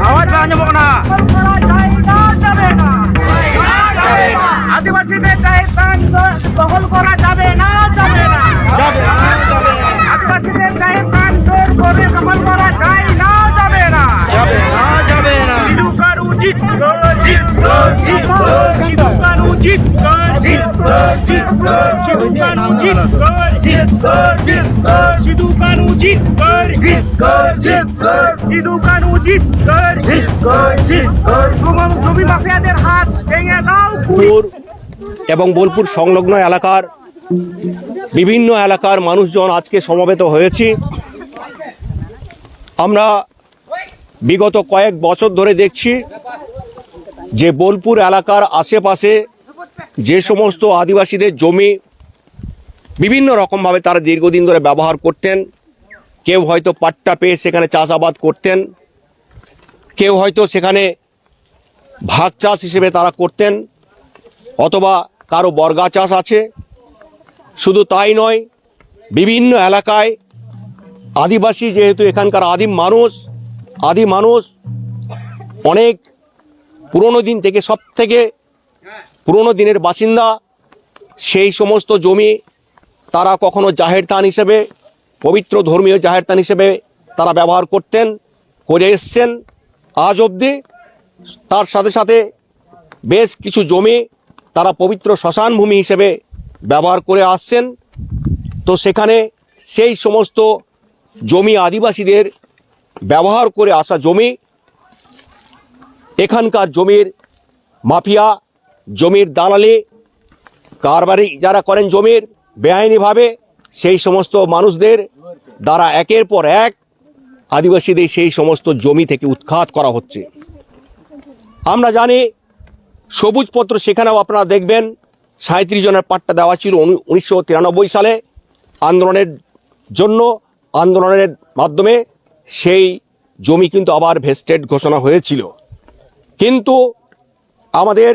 আওয়াজ আঞ্জমক না আদিবাসীদের জাহের দখল করা যাবে না আদিবাসীদের জাহের জোর করে দখল করা যায় না যাবে না সিধু উচিত জমি মাফিয়াদের হাত ভেঙে দাও। এবং বোলপুর সংলগ্ন এলাকার বিভিন্ন এলাকার মানুষজন আজকে সমবেত হয়েছি। আমরা বিগত কয়েক বছর ধরে দেখছি যে বোলপুর এলাকার আশেপাশে যে সমস্ত আদিবাসীদের জমি বিভিন্ন রকমভাবে তারা দীর্ঘদিন ধরে ব্যবহার করতেন, কেউ হয়তো পাট্টা পেয়ে সেখানে চাষাবাদ করতেন, কেউ হয়তো সেখানে ভাগ চাষ হিসেবে তারা করতেন, অথবা কারো বর্গা চাষ আছে। শুধু তাই নয়, বিভিন্ন এলাকায় আদিবাসী যেহেতু এখানকার আদিম মানুষ অনেক পুরনো দিন থেকে, সব থেকে পুরনো দিনের বাসিন্দা, সেই সমস্ত জমি তারা কখনো জাহের স্থান হিসেবে, পবিত্র ধর্মীয় জাহের স্থান হিসেবে তারা ব্যবহার করে এসছেন আজ অবধি। তার সাথে সাথে বেশ কিছু জমি তারা পবিত্র শ্মশান ভূমি হিসেবে ব্যবহার করে আসছেন। তো সেখানে সেই সমস্ত জমি, আদিবাসীদের ব্যবহার করে আসা জমি, এখানকার জমির মাফিয়া, জমির দালালি, কারবারি যারা করেন জমির বেআইনিভাবে, সেই সমস্ত মানুষদের দ্বারা একের পর এক আদিবাসীদের সেই সমস্ত জমি থেকে উৎখাত করা হচ্ছে। আমরা জানি সবুজপত্র, সেখানেও আপনারা দেখবেন 37 জনের পাট্টা দেওয়া ছিল 1993 সালে আন্দোলনের জন্য। আন্দোলনের মাধ্যমে সেই জমি কিন্তু আবার ভেস্টেড ঘোষণা হয়েছিল, কিন্তু আমাদের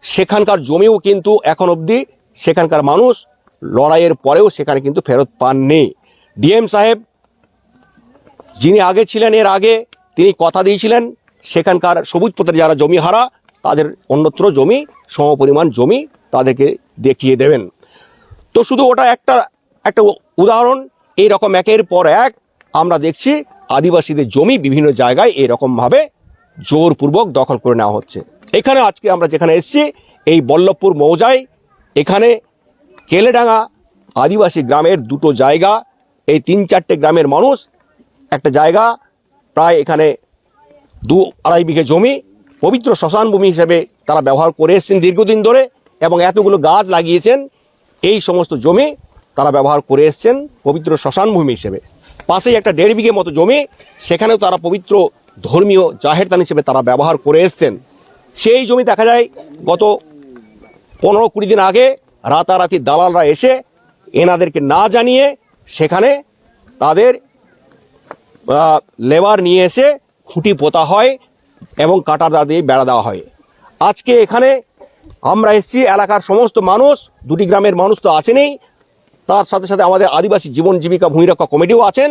সেখানকার জমিও কিন্তু এখন অবধি সেখানকার মানুষ লড়াইয়ের পরেও সেখানে কিন্তু ফেরত পাননি। ডিএম সাহেব যিনি আগে ছিলেন, এর আগে তিনি কথা দিয়েছিলেন সেখানকার সবুজপত্রের যারা জমি হারা তাদের অন্যত্র জমি, সমপরিমাণ জমি তাদেরকে দেখিয়ে দেবেন। তো শুধু ওটা একটা উদাহরণ। এইরকম একের পর এক আমরা দেখছি আদিবাসীদের জমি বিভিন্ন জায়গায় এরকমভাবে জোরপূর্বক দখল করে নেওয়া হচ্ছে। এখানে আজকে আমরা যেখানে এসেছি, এই বল্লভপুর মৌজায়, এখানে কেলেডাঙ্গা আদিবাসী গ্রামের দুটো জায়গা, এই 3-4টে গ্রামের মানুষ একটা জায়গা প্রায় এখানে 2-2.5 বিঘে জমি পবিত্র শ্মশান ভূমি হিসেবে তারা ব্যবহার করে এসেছেন দীর্ঘদিন ধরে, এবং এতগুলো গাছ লাগিয়েছেন। এই সমস্ত জমি তারা ব্যবহার করে এসেছেন পবিত্র শ্মশান ভূমি হিসেবে। পাশেই একটা 1.5 বিঘে মতো জমি, সেখানেও তারা পবিত্র ধর্মীয় জাহের স্থান হিসেবে তারা ব্যবহার করে এসেছেন। সেই জমি দেখা যায় গত 15-20 দিন আগে রাতারাতি দালালরা এসে এনাদেরকে না জানিয়ে সেখানে তাদের লেবার নিয়ে এসে খুঁটি পোতা হয় এবং কাঁটা দা দিয়ে বেড়া দেওয়া হয়। আজকে এখানে আমরা এসেছি, এলাকার সমস্ত মানুষ, 2টি গ্রামের মানুষ তো আছেনই, তার সাথে সাথে আমাদের আদিবাসী জীবন জীবিকা ভূমি রক্ষা কমিটিও আছেন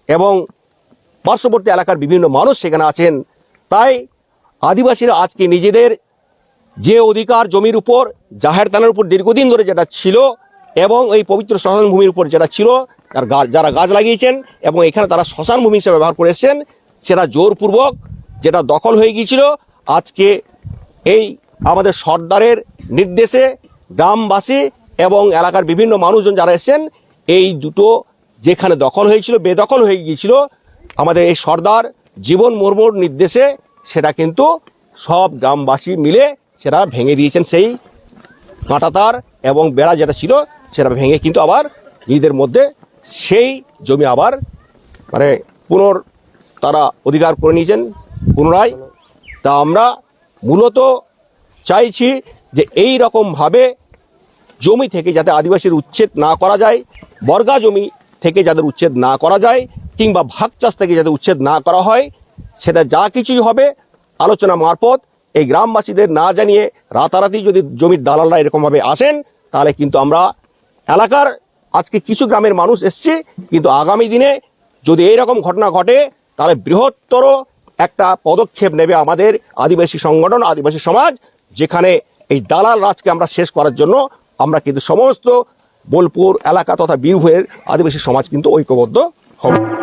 এবং পার্শ্ববর্তী এলাকার বিভিন্ন মানুষ সেখানে আছেন। তাই আদিবাসীরা আজকে নিজেদের যে অধিকার জমির উপর, জাহের স্থানের উপর দীর্ঘদিন ধরে যেটা ছিল, এবং এই পবিত্র শ্মশান ভূমির উপর যেটা ছিল, যারা গাছ লাগিয়েছেন এবং এখানে তারা শ্মশান ভূমি হিসেবে ব্যবহার করে এসেছেন, সেটা জোরপূর্বক যেটা দখল হয়ে গিয়েছিল, আজকে এই আমাদের সর্দারের নির্দেশে গ্রামবাসী এবং এলাকার বিভিন্ন মানুষজন যারা এসেছেন, এই দুটো যেখানে দখল হয়েছিল, বেদখল হয়ে গিয়েছিল, আমাদের এই সর্দার জীবন মুর্মুর নির্দেশে সেটা কিন্তু সব গ্রামবাসী মিলে সেটা ভেঙে দিয়েছেন। সেই কাঁটাতার এবং বেড়া যেটা ছিল সেটা ভেঙে কিন্তু আবার নিজেদের মধ্যে সেই জমি আবার তারা অধিকার করে নিয়েছেন পুনরায়। তা আমরা মূলত চাইছি যে এই রকমভাবে জমি থেকে যাতে আদিবাসীর উচ্ছেদ না করা যায়, বর্গা জমি থেকে যাদের উচ্ছেদ না করা যায়, কিংবা ভাগ চাষ থেকে যাতে উচ্ছেদ না করা হয়, সেটা যা কিছুই হবে আলোচনা মারফত এই গ্রামবাসীদের না জানিয়ে রাতারাতি যদি জমির দালালরা এরকমভাবে আসেন, তাহলে কিন্তু আমরা এলাকার আজকে কিছু গ্রামের মানুষ এসছে, কিন্তু আগামী দিনে যদি এইরকম ঘটনা ঘটে তাহলে বৃহত্তর একটা পদক্ষেপ নেবে আমাদের আদিবাসী সংগঠন, আদিবাসী সমাজ, যেখানে এই দালাল রাজকে আমরা শেষ করার জন্য আমরা কিন্তু সমস্ত বোলপুর এলাকা তথা বীরভূমের আদিবাসী সমাজ কিন্তু ঐক্যবদ্ধ হবে।